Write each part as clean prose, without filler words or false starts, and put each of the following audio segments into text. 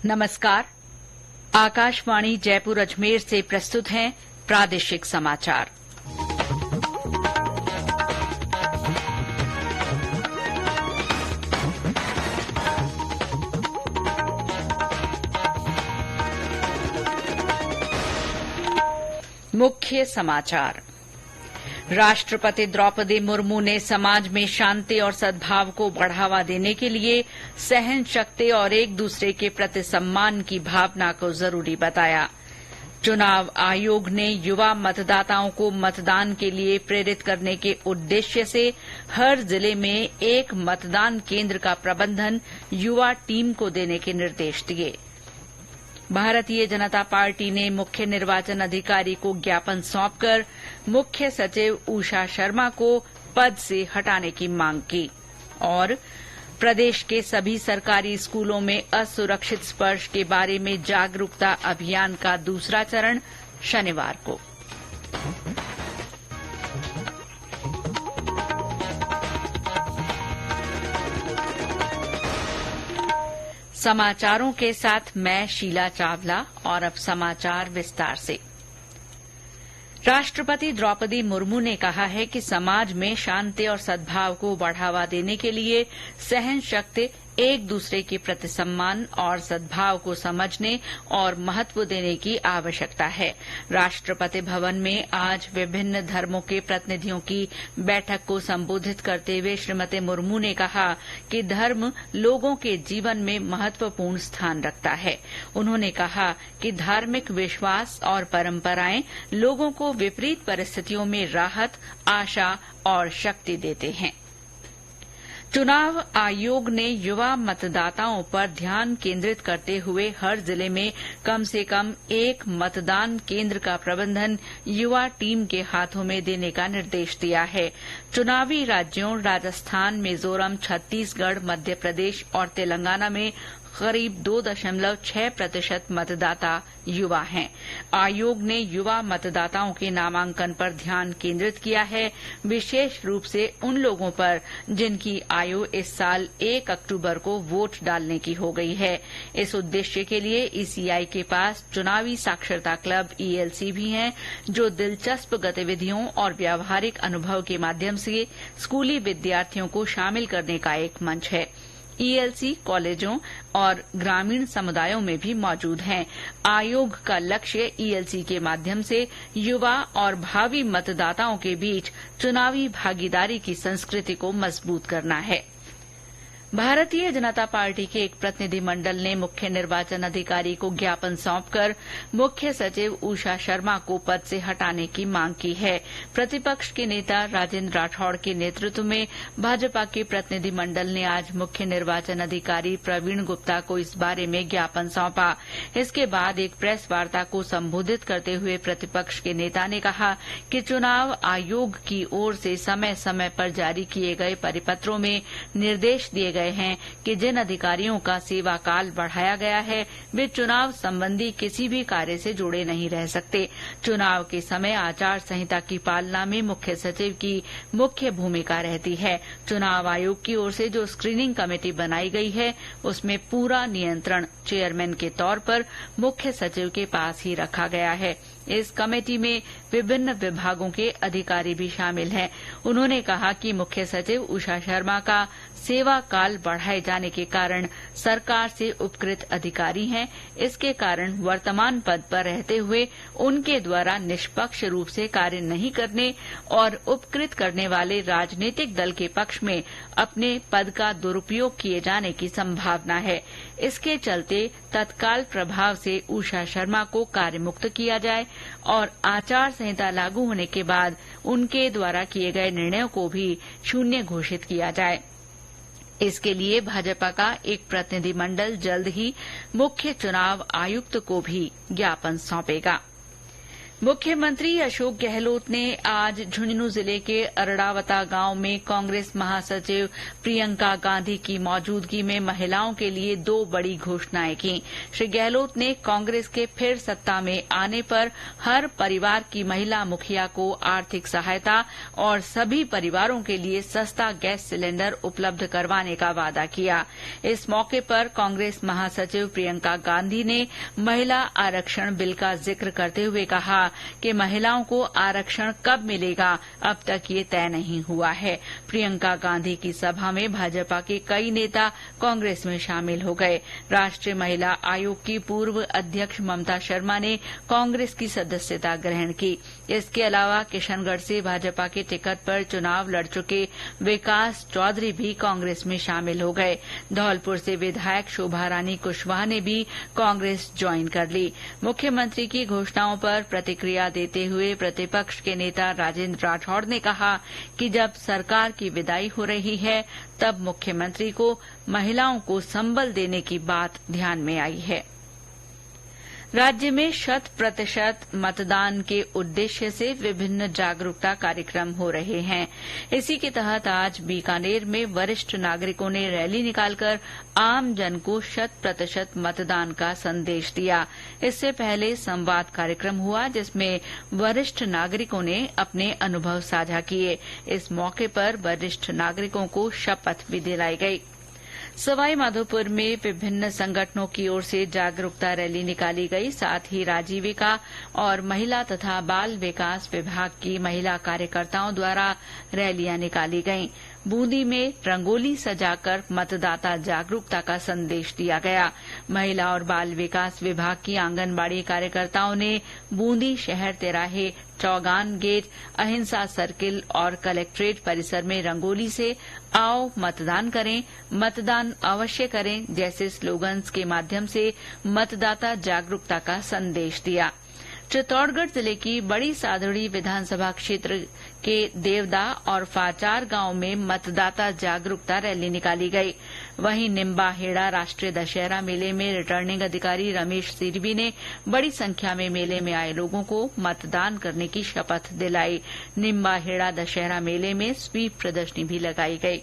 नमस्कार। आकाशवाणी जयपुर अजमेर से प्रस्तुत हैं प्रादेशिक समाचार। मुख्य समाचार। राष्ट्रपति द्रौपदी मुर्मू ने समाज में शांति और सद्भाव को बढ़ावा देने के लिए सहन शक्ति और एक दूसरे के प्रति सम्मान की भावना को जरूरी बताया। चुनाव आयोग ने युवा मतदाताओं को मतदान के लिए प्रेरित करने के उद्देश्य से हर जिले में एक मतदान केंद्र का प्रबंधन युवा टीम को देने के निर्देश दिए। भारतीय जनता पार्टी ने मुख्य निर्वाचन अधिकारी को ज्ञापन सौंपकर मुख्य सचिव उषा शर्मा को पद से हटाने की मांग की। और प्रदेश के सभी सरकारी स्कूलों में असुरक्षित स्पर्श के बारे में जागरूकता अभियान का दूसरा चरण शनिवार को। समाचारों के साथ मैं शीला चावला और अब समाचार विस्तार से। राष्ट्रपति द्रौपदी मुर्मू ने कहा है कि समाज में शांति और सद्भाव को बढ़ावा देने के लिए सहन शक्ति, एक दूसरे के प्रति सम्मान और सद्भाव को समझने और महत्व देने की आवश्यकता है। राष्ट्रपति भवन में आज विभिन्न धर्मों के प्रतिनिधियों की बैठक को संबोधित करते हुए श्रीमती मुर्मू ने कहा कि धर्म लोगों के जीवन में महत्वपूर्ण स्थान रखता है। उन्होंने कहा कि धार्मिक विश्वास और परंपराएं लोगों को विपरीत परिस्थितियों में राहत, आशा और शक्ति देते हैं। चुनाव आयोग ने युवा मतदाताओं पर ध्यान केंद्रित करते हुए हर जिले में कम से कम एक मतदान केंद्र का प्रबंधन युवा टीम के हाथों में देने का निर्देश दिया है। चुनावी राज्यों राजस्थान, मिजोरम, छत्तीसगढ़, मध्य प्रदेश और तेलंगाना में करीब 2.6% मतदाता युवा हैं। आयोग ने युवा मतदाताओं के नामांकन पर ध्यान केंद्रित किया है, विशेष रूप से उन लोगों पर जिनकी आयु इस साल 1 अक्टूबर को वोट डालने की हो गई है। इस उद्देश्य के लिए ईसीआई के पास चुनावी साक्षरता क्लब ईएलसी भी हैं, जो दिलचस्प गतिविधियों और व्यावहारिक अनुभव के माध्यम से स्कूली विद्यार्थियों को शामिल करने का एक मंच है। ईएलसी कॉलेजों और ग्रामीण समुदायों में भी मौजूद हैं। आयोग का लक्ष्य ईएलसी के माध्यम से युवा और भावी मतदाताओं के बीच चुनावी भागीदारी की संस्कृति को मजबूत करना है। भारतीय जनता पार्टी के एक प्रतिनिधिमंडल ने मुख्य निर्वाचन अधिकारी को ज्ञापन सौंपकर मुख्य सचिव उषा शर्मा को पद से हटाने की मांग की है। प्रतिपक्ष के नेता राजेंद्र राठौड़ के नेतृत्व में भाजपा के प्रतिनिधिमंडल ने आज मुख्य निर्वाचन अधिकारी प्रवीण गुप्ता को इस बारे में ज्ञापन सौंपा। इसके बाद एक प्रेस वार्ता को संबोधित करते हुए प्रतिपक्ष के नेता ने कहा कि चुनाव आयोग की ओर से समय समय पर जारी किए गए परिपत्रों में निर्देश दिए गए हैं कि जिन अधिकारियों का सेवा काल बढ़ाया गया है वे चुनाव संबंधी किसी भी कार्य से जुड़े नहीं रह सकते। चुनाव के समय आचार संहिता की पालना में मुख्य सचिव की मुख्य भूमिका रहती है। चुनाव आयोग की ओर से जो स्क्रीनिंग कमेटी बनाई गई है उसमें पूरा नियंत्रण चेयरमैन के तौर पर मुख्य सचिव के पास ही रखा गया है। इस कमेटी में विभिन्न विभागों के अधिकारी भी शामिल हैं। उन्होंने कहा कि मुख्य सचिव उषा शर्मा का सेवा काल बढ़ाए जाने के कारण सरकार से उपकृत अधिकारी हैं। इसके कारण वर्तमान पद पर रहते हुए उनके द्वारा निष्पक्ष रूप से कार्य नहीं करने और उपकृत करने वाले राजनीतिक दल के पक्ष में अपने पद का दुरुपयोग किए जाने की संभावना है। इसके चलते तत्काल प्रभाव से उषा शर्मा को कार्यमुक्त किया जाए और आचार संहिता लागू होने के बाद उनके द्वारा किए गए निर्णयों को भी शून्य घोषित किया जाए। इसके लिए भाजपा का एक प्रतिनिधिमंडल जल्द ही मुख्य चुनाव आयुक्त को भी ज्ञापन सौंपेगा। मुख्यमंत्री अशोक गहलोत ने आज झुंझुनू जिले के अरड़ावता गांव में कांग्रेस महासचिव प्रियंका गांधी की मौजूदगी में महिलाओं के लिए 2 बड़ी घोषणाएं की। श्री गहलोत ने कांग्रेस के फिर सत्ता में आने पर हर परिवार की महिला मुखिया को आर्थिक सहायता और सभी परिवारों के लिए सस्ता गैस सिलेंडर उपलब्ध करवाने का वादा किया। इस मौके पर कांग्रेस महासचिव प्रियंका गांधी ने महिला आरक्षण बिल का जिक्र करते हुए कहा कि महिलाओं को आरक्षण कब मिलेगा अब तक ये तय नहीं हुआ है। प्रियंका गांधी की सभा में भाजपा के कई नेता कांग्रेस में शामिल हो गए। राष्ट्रीय महिला आयोग की पूर्व अध्यक्ष ममता शर्मा ने कांग्रेस की सदस्यता ग्रहण की। इसके अलावा किशनगढ़ से भाजपा के टिकट पर चुनाव लड़ चुके विकास चौधरी भी कांग्रेस में शामिल हो गए। धौलपुर से विधायक शोभा रानी कुशवाहा ने भी कांग्रेस ज्वाइन कर ली। मुख्यमंत्री की घोषणाओं पर प्रतिक्रिया देते हुए प्रतिपक्ष के नेता राजेंद्र राठौड़ ने कहा कि जब सरकार की विदाई हो रही है तब मुख्यमंत्री को महिलाओं को संबल देने की बात ध्यान में आई है। राज्य में 100% मतदान के उद्देश्य से विभिन्न जागरूकता कार्यक्रम हो रहे हैं। इसी के तहत आज बीकानेर में वरिष्ठ नागरिकों ने रैली निकालकर आम जन को 100% मतदान का संदेश दिया। इससे पहले संवाद कार्यक्रम हुआ जिसमें वरिष्ठ नागरिकों ने अपने अनुभव साझा किए। इस मौके पर वरिष्ठ नागरिकों को शपथ भी दिलाई गई। सवाईमाधोपुर में विभिन्न संगठनों की ओर से जागरूकता रैली निकाली गई। साथ ही राजीविका और महिला तथा बाल विकास विभाग की महिला कार्यकर्ताओं द्वारा रैलियां निकाली गईं। बूंदी में रंगोली सजाकर मतदाता जागरूकता का संदेश दिया गया। महिला और बाल विकास विभाग की आंगनबाड़ी कार्यकर्ताओं ने बूंदी शहर तिराहे, चौगान गेट, अहिंसा सर्किल और कलेक्ट्रेट परिसर में रंगोली से आओ मतदान करें, मतदान अवश्य करें जैसे स्लोगन्स के माध्यम से मतदाता जागरूकता का संदेश दिया। चित्तौड़गढ़ जिले की बड़ी सादड़ी विधानसभा क्षेत्र के देवदा और फाचार गांव में मतदाता जागरूकता रैली निकाली गई। वहीं निम्बाहेड़ा राष्ट्रीय दशहरा मेले में रिटर्निंग अधिकारी रमेश सिरवी ने बड़ी संख्या में मेले में आए लोगों को मतदान करने की शपथ दिलाई। निम्बाहेड़ा दशहरा मेले में स्वीप प्रदर्शनी भी लगाई गई।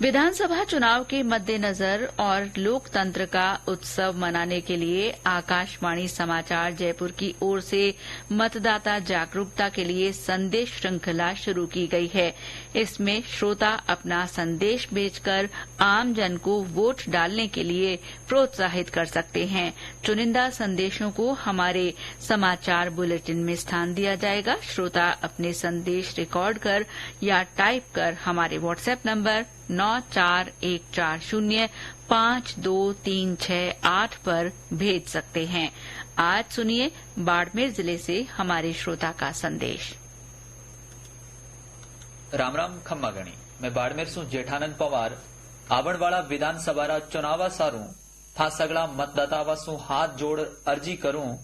विधानसभा चुनाव के मद्देनजर और लोकतंत्र का उत्सव मनाने के लिए आकाशवाणी समाचार जयपुर की ओर से मतदाता जागरूकता के लिए संदेश श्रृंखला शुरू की गई है। इसमें श्रोता अपना संदेश भेजकर आमजन को वोट डालने के लिए प्रोत्साहित कर सकते हैं। चुनिंदा संदेशों को हमारे समाचार बुलेटिन में स्थान दिया जाएगा। श्रोता अपने संदेश रिकॉर्ड कर या टाइप कर हमारे व्हाट्सएप नंबर 9414052368 पर भेज सकते हैं। आज सुनिए बाड़मेर जिले से हमारे श्रोता का संदेश। राम राम खम्मा गणी। मैं बाड़मेर सु जेठानंद पवार आवणवाड़ा विधानसभा चुनाव सारू था सगड़ा मतदातावा सु हाथ जोड़ अर्जी करूं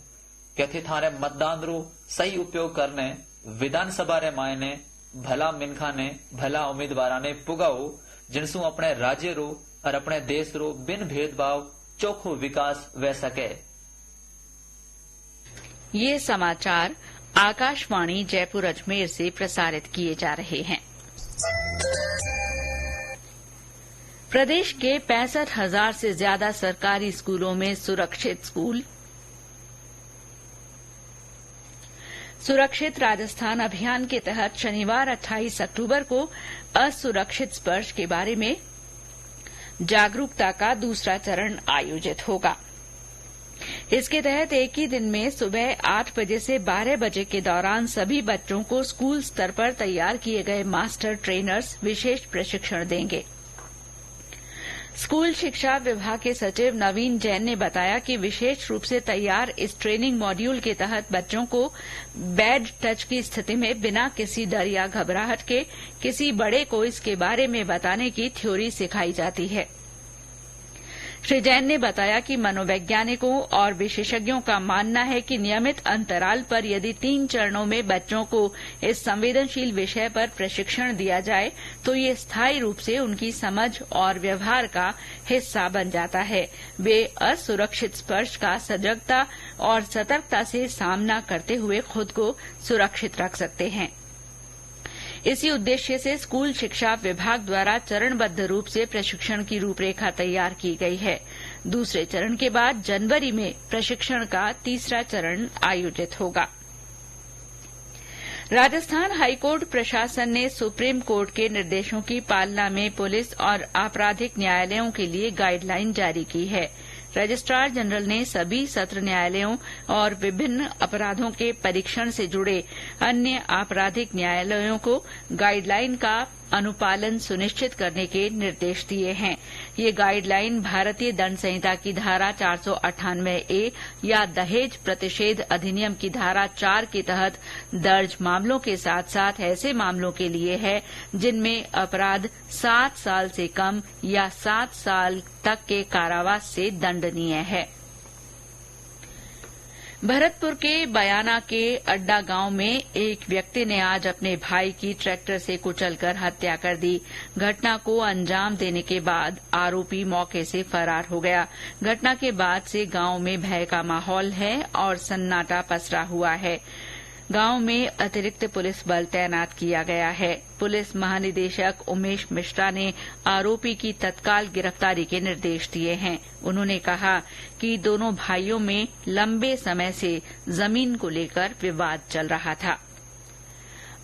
कि थे थारे मतदान रो सही उपयोग करने विधानसभा रे मायने भला मिनखा ने भला उम्मीदवारा ने पुगाओ जिनसु अपने राज्य रो और अपने देश रो बिन भेदभाव चोखो विकास वे सके। ये समाचार आकाशवाणी जयपुर अजमेर से प्रसारित किए जा रहे हैं। प्रदेश के 65,000 से ज्यादा सरकारी स्कूलों में सुरक्षित राजस्थान अभियान के तहत शनिवार 28 अक्टूबर को असुरक्षित स्पर्श के बारे में जागरूकता का दूसरा चरण आयोजित होगा। इसके तहत एक ही दिन में सुबह 8 बजे से 12 बजे के दौरान सभी बच्चों को स्कूल स्तर पर तैयार किए गए मास्टर ट्रेनर्स विशेष प्रशिक्षण देंगे। स्कूल शिक्षा विभाग के सचिव नवीन जैन ने बताया कि विशेष रूप से तैयार इस ट्रेनिंग मॉड्यूल के तहत बच्चों को बैड टच की स्थिति में बिना किसी डर या घबराहट के किसी बड़े को इसके बारे में बताने की थ्योरी सिखाई जाती है। श्री जैन ने बताया कि मनोवैज्ञानिकों और विशेषज्ञों का मानना है कि नियमित अंतराल पर यदि 3 चरणों में बच्चों को इस संवेदनशील विषय पर प्रशिक्षण दिया जाए तो ये स्थायी रूप से उनकी समझ और व्यवहार का हिस्सा बन जाता है। वे असुरक्षित स्पर्श का सजगता और सतर्कता से सामना करते हुए खुद को सुरक्षित रख सकते हैं। इसी उद्देश्य से स्कूल शिक्षा विभाग द्वारा चरणबद्ध रूप से प्रशिक्षण की रूपरेखा तैयार की गई है। दूसरे चरण के बाद जनवरी में प्रशिक्षण का तीसरा चरण आयोजित होगा। राजस्थान हाईकोर्ट प्रशासन ने सुप्रीम कोर्ट के निर्देशों की पालना में पुलिस और आपराधिक न्यायालयों के लिए गाइडलाइन जारी की है। रजिस्ट्रार जनरल ने सभी सत्र न्यायालयों और विभिन्न अपराधों के परीक्षण से जुड़े अन्य आपराधिक न्यायालयों को गाइडलाइन का अनुपालन सुनिश्चित करने के निर्देश दिए हैं। ये गाइडलाइन भारतीय दंड संहिता की धारा 498A या दहेज प्रतिषेध अधिनियम की धारा 4 के तहत दर्ज मामलों के साथ साथ ऐसे मामलों के लिए है जिनमें अपराध 7 साल से कम या 7 साल तक के कारावास से दंडनीय है। भरतपुर के बयाना के अड्डा गांव में एक व्यक्ति ने आज अपने भाई की ट्रैक्टर से कुचलकर हत्या कर दी। घटना को अंजाम देने के बाद आरोपी मौके से फरार हो गया। घटना के बाद से गांव में भय का माहौल है और सन्नाटा पसरा हुआ है। गांव में अतिरिक्त पुलिस बल तैनात किया गया है। पुलिस महानिदेशक उमेश मिश्रा ने आरोपी की तत्काल गिरफ्तारी के निर्देश दिए हैं। उन्होंने कहा कि दोनों भाइयों में लंबे समय से जमीन को लेकर विवाद चल रहा था।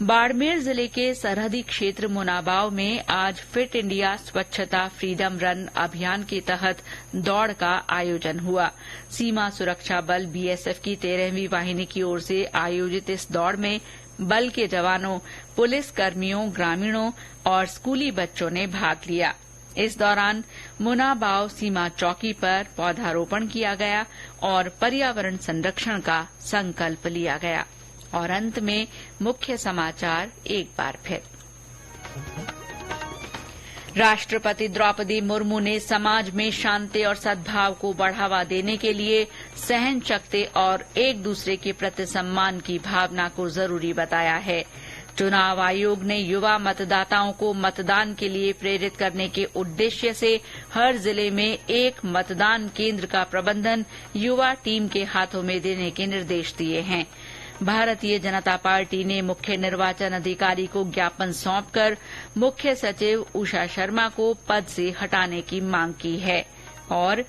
बाड़मेर जिले के सरहदी क्षेत्र मुनाबाव में आज फिट इंडिया स्वच्छता फ्रीडम रन अभियान के तहत दौड़ का आयोजन हुआ। सीमा सुरक्षा बल बीएसएफ की 13वीं वाहिनी की ओर से आयोजित इस दौड़ में बल के जवानों, पुलिस कर्मियों, ग्रामीणों और स्कूली बच्चों ने भाग लिया। इस दौरान मुनाबाव सीमा चौकी पर पौधारोपण किया गया और पर्यावरण संरक्षण का संकल्प लिया गया। और अंत में मुख्य समाचार एक बार फिर। राष्ट्रपति द्रौपदी मुर्मू ने समाज में शांति और सद्भाव को बढ़ावा देने के लिए सहन शक्ति और एक दूसरे के प्रति सम्मान की भावना को जरूरी बताया है। चुनाव आयोग ने युवा मतदाताओं को मतदान के लिए प्रेरित करने के उद्देश्य से हर जिले में एक मतदान केंद्र का प्रबंधन युवा टीम के हाथों में देने के निर्देश दिए हैं। भारतीय जनता पार्टी ने मुख्य निर्वाचन अधिकारी को ज्ञापन सौंपकर मुख्य सचिव उषा शर्मा को पद से हटाने की मांग की है। और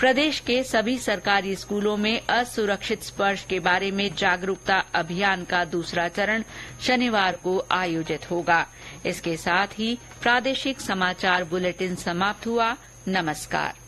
प्रदेश के सभी सरकारी स्कूलों में असुरक्षित स्पर्श के बारे में जागरूकता अभियान का दूसरा चरण शनिवार को आयोजित होगा। इसके साथ ही प्रादेशिक समाचार बुलेटिन समाप्त हुआ। नमस्कार।